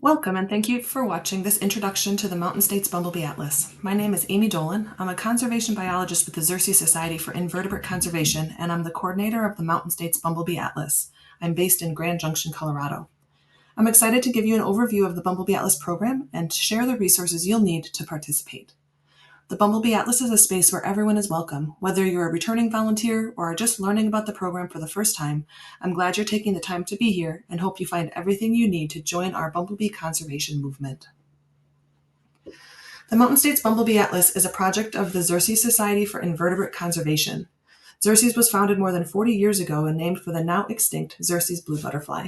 Welcome and thank you for watching this introduction to the Mountain States Bumblebee Atlas. My name is Amy Dolan. I'm a conservation biologist with the Xerces Society for Invertebrate Conservation, and I'm the coordinator of the Mountain States Bumblebee Atlas. I'm based in Grand Junction, Colorado. I'm excited to give you an overview of the Bumblebee Atlas program and to share the resources you'll need to participate. The Bumblebee Atlas is a space where everyone is welcome. Whether you're a returning volunteer or are just learning about the program for the first time, I'm glad you're taking the time to be here and hope you find everything you need to join our bumblebee conservation movement. The Mountain States Bumblebee Atlas is a project of the Xerces Society for Invertebrate Conservation. Xerces was founded more than 40 years ago and named for the now extinct Xerces blue butterfly.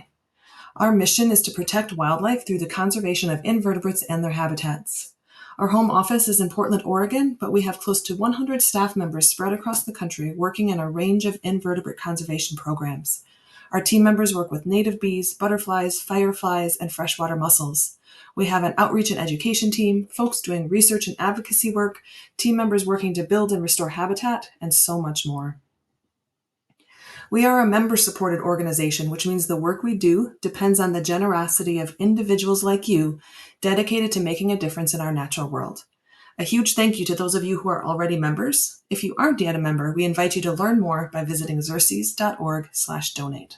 Our mission is to protect wildlife through the conservation of invertebrates and their habitats. Our home office is in Portland, Oregon, but we have close to 100 staff members spread across the country working in a range of invertebrate conservation programs. Our team members work with native bees, butterflies, fireflies, and freshwater mussels. We have an outreach and education team, folks doing research and advocacy work, team members working to build and restore habitat, and so much more. We are a member-supported organization, which means the work we do depends on the generosity of individuals like you dedicated to making a difference in our natural world. A huge thank you to those of you who are already members. If you aren't yet a member, we invite you to learn more by visiting xerces.org/donate.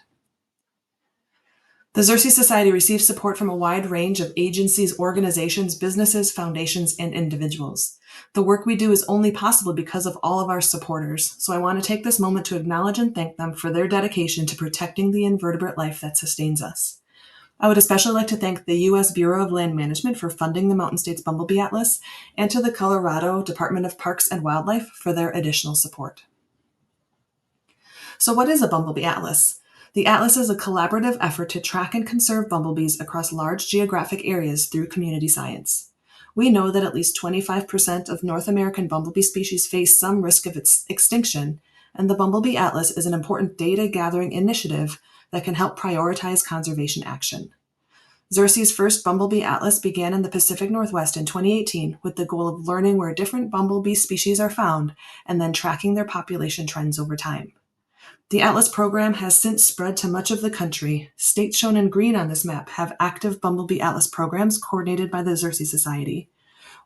The Xerces Society receives support from a wide range of agencies, organizations, businesses, foundations, and individuals. The work we do is only possible because of all of our supporters, so I want to take this moment to acknowledge and thank them for their dedication to protecting the invertebrate life that sustains us. I would especially like to thank the U.S. Bureau of Land Management for funding the Mountain States Bumblebee Atlas, and to the Colorado Department of Parks and Wildlife for their additional support. So what is a Bumblebee Atlas? The Atlas is a collaborative effort to track and conserve bumblebees across large geographic areas through community science. We know that at least 25% of North American bumblebee species face some risk of its extinction, and the Bumblebee Atlas is an important data gathering initiative that can help prioritize conservation action. Xerces' first Bumblebee Atlas began in the Pacific Northwest in 2018 with the goal of learning where different bumblebee species are found and then tracking their population trends over time. The Atlas program has since spread to much of the country. States shown in green on this map have active Bumblebee Atlas programs coordinated by the Xerces Society.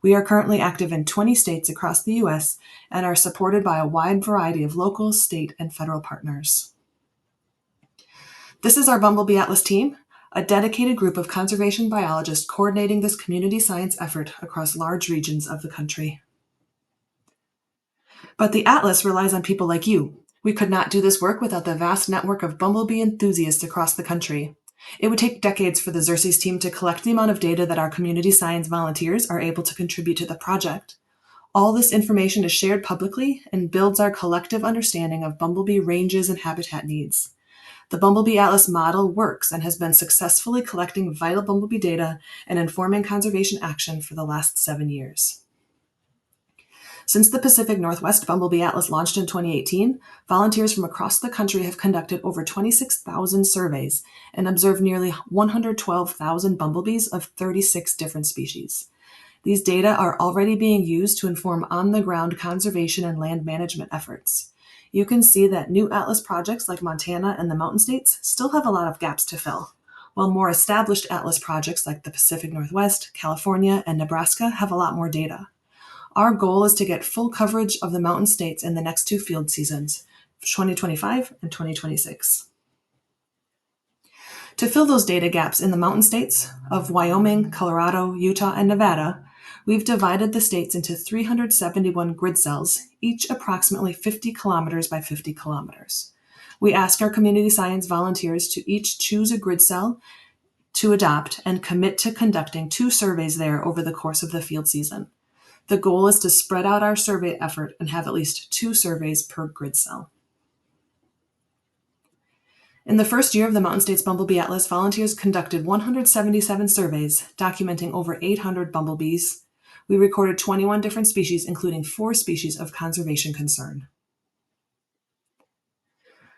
We are currently active in 20 states across the U.S. and are supported by a wide variety of local, state, and federal partners. This is our Bumblebee Atlas team, a dedicated group of conservation biologists coordinating this community science effort across large regions of the country. But the Atlas relies on people like you. We could not do this work without the vast network of bumblebee enthusiasts across the country. It would take decades for the Xerces team to collect the amount of data that our community science volunteers are able to contribute to the project. All this information is shared publicly and builds our collective understanding of bumblebee ranges and habitat needs. The Bumblebee Atlas model works and has been successfully collecting vital bumblebee data and informing conservation action for the last 7 years. Since the Pacific Northwest Bumblebee Atlas launched in 2018, volunteers from across the country have conducted over 26,000 surveys and observed nearly 112,000 bumblebees of 36 different species. These data are already being used to inform on-the-ground conservation and land management efforts. You can see that new Atlas projects like Montana and the Mountain States still have a lot of gaps to fill, while more established Atlas projects like the Pacific Northwest, California, and Nebraska have a lot more data. Our goal is to get full coverage of the Mountain States in the next 2 field seasons, 2025 and 2026. To fill those data gaps in the Mountain States of Wyoming, Colorado, Utah, and Nevada, we've divided the states into 371 grid cells, each approximately 50 kilometers by 50 kilometers. We ask our community science volunteers to each choose a grid cell to adopt and commit to conducting 2 surveys there over the course of the field season. The goal is to spread out our survey effort and have at least 2 surveys per grid cell. In the first year of the Mountain States Bumblebee Atlas, volunteers conducted 177 surveys, documenting over 800 bumblebees. We recorded 21 different species, including 4 species of conservation concern.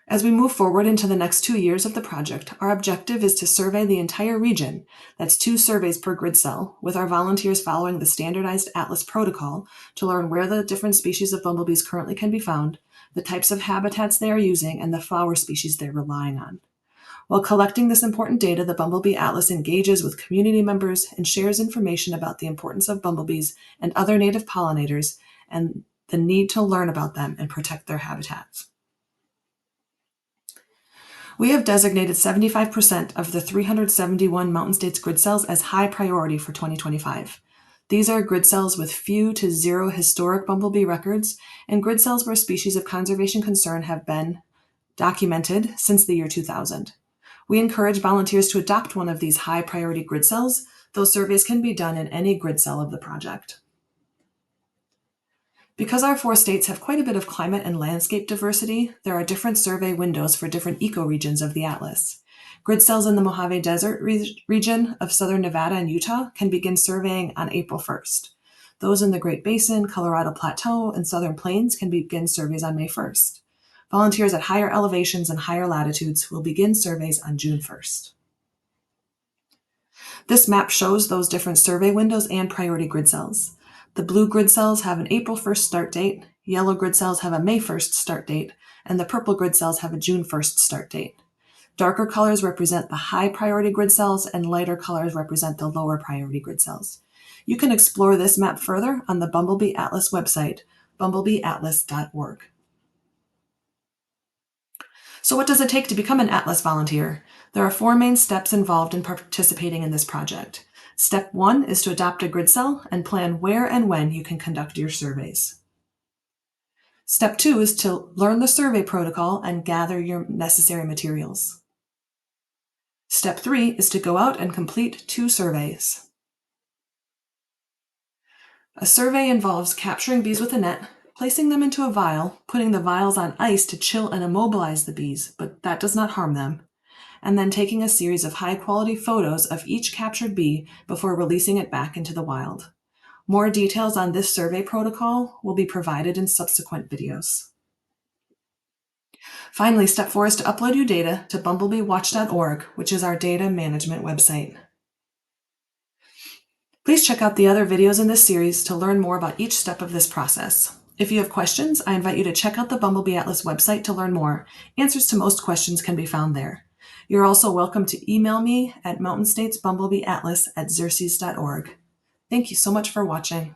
As we move forward into the next 2 years of the project, our objective is to survey the entire region. That's 2 surveys per grid cell, with our volunteers following the standardized Atlas protocol to learn where the different species of bumblebees currently can be found, the types of habitats they are using, and the flower species they're relying on. While collecting this important data, the Bumblebee Atlas engages with community members and shares information about the importance of bumblebees and other native pollinators and the need to learn about them and protect their habitats. We have designated 75% of the 371 Mountain States grid cells as high priority for 2025. These are grid cells with few to zero historic bumblebee records and grid cells where species of conservation concern have been documented since the year 2000. We encourage volunteers to adopt one of these high priority grid cells. Those surveys can be done in any grid cell of the project. Because our 4 states have quite a bit of climate and landscape diversity, there are different survey windows for different ecoregions of the atlas. Grid cells in the Mojave Desert region of southern Nevada and Utah can begin surveying on April 1st. Those in the Great Basin, Colorado Plateau, and Southern Plains can begin surveys on May 1st. Volunteers at higher elevations and higher latitudes will begin surveys on June 1st. This map shows those different survey windows and priority grid cells. The blue grid cells have an April 1st start date, yellow grid cells have a May 1st start date, and the purple grid cells have a June 1st start date. Darker colors represent the high priority grid cells, and lighter colors represent the lower priority grid cells. You can explore this map further on the Bumblebee Atlas website, bumblebeeatlas.org. So what does it take to become an Atlas volunteer? There are 4 main steps involved in participating in this project. Step 1 is to adopt a grid cell and plan where and when you can conduct your surveys. Step 2 is to learn the survey protocol and gather your necessary materials. Step 3 is to go out and complete 2 surveys. A survey involves capturing bees with a net, placing them into a vial, putting the vials on ice to chill and immobilize the bees, but that does not harm them, and then taking a series of high-quality photos of each captured bee before releasing it back into the wild. More details on this survey protocol will be provided in subsequent videos. Finally, step 4 is to upload your data to bumblebeewatch.org, which is our data management website. Please check out the other videos in this series to learn more about each step of this process. If you have questions, I invite you to check out the Bumblebee Atlas website to learn more. Answers to most questions can be found there. You're also welcome to email me at mountainstatesbumblebeeatlas@xerces.org. Thank you so much for watching.